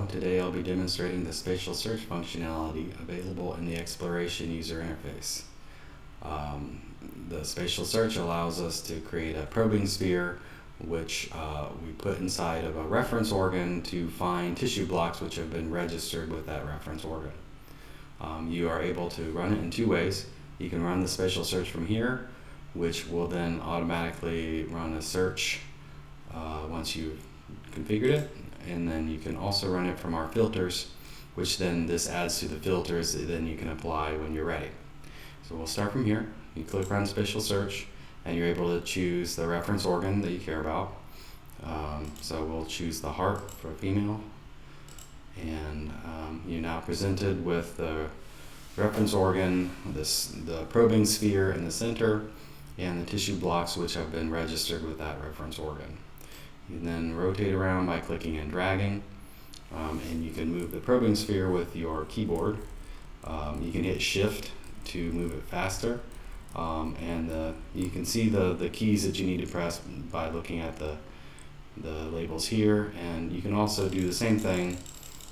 Today I'll be demonstrating the spatial search functionality available in the Exploration user interface. The spatial search allows us to create a probing sphere which we put inside of a reference organ to find tissue blocks which have been registered with that reference organ. You are able to run it in two ways. You can run the spatial search from here, which will then automatically run a search once you've configured it, and then you can also run it from our filters, which then this adds to the filters that then you can apply when you're ready. So we'll start from here. You click Run Spatial Search and you're able to choose the reference organ that you care about. So we'll choose the heart for female, and you're now presented with the reference organ, the probing sphere in the center, and the tissue blocks which have been registered with that reference organ. You can then rotate around by clicking and dragging, and you can move the probing sphere with your keyboard. You can hit Shift to move it faster, and you can see the keys that you need to press by looking at the labels here, and you can also do the same thing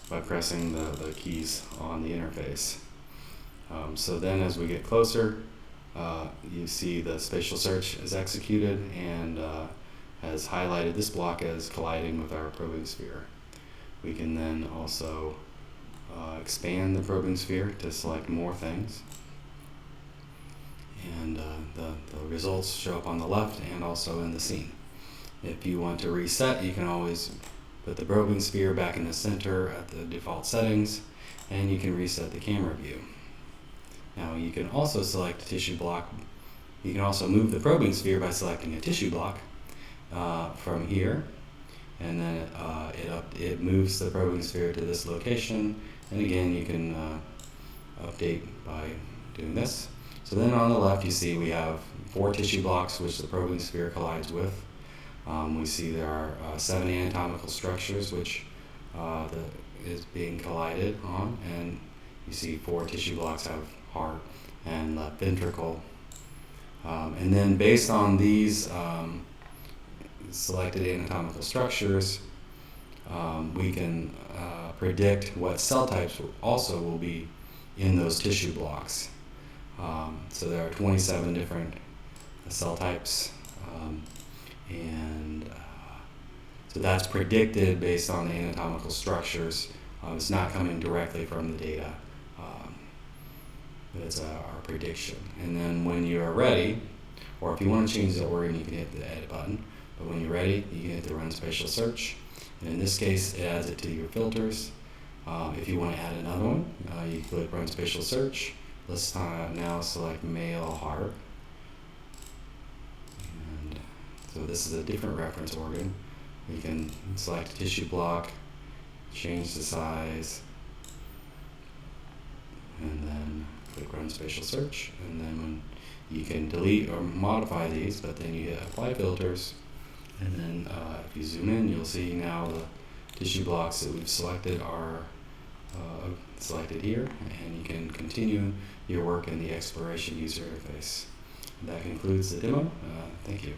by pressing the keys on the interface. So then as we get closer, you see the spatial search is executed and has highlighted this block as colliding with our probing sphere. We can then also expand the probing sphere to select more things, and the results show up on the left and also in the scene. If you want to reset, you can always put the probing sphere back in the center at the default settings, and you can reset the camera view. Now you can also select a tissue block. You can also move the probing sphere by selecting a tissue block from here, and then it moves the probing sphere to this location, and again you can update by doing this. So then on the left you see we have 4 tissue blocks which the probing sphere collides with. We see there are 7 anatomical structures which is being collided on, and you see 4 tissue blocks have heart and left ventricle. And then based on these selected anatomical structures, we can predict what cell types also will be in those tissue blocks. So there are 27 different cell types, and so that's predicted based on the anatomical structures. It's not coming directly from the data, but it's our prediction. And then when you're ready, or if you want to change the organ, you can hit the Edit button. But when you're ready, you can hit the Run Spatial Search. And in this case, it adds it to your filters. If you want to add another one, you click Run Spatial Search. Let's now select male heart. And so this is a different reference organ. You can select a tissue block, change the size, and then click Run Spatial Search. And then when you can delete or modify these, but then you hit Apply Filters. And then if you zoom in, you'll see now the tissue blocks that we've selected are selected here, and you can continue your work in the Exploration user interface. That concludes the demo. Thank you.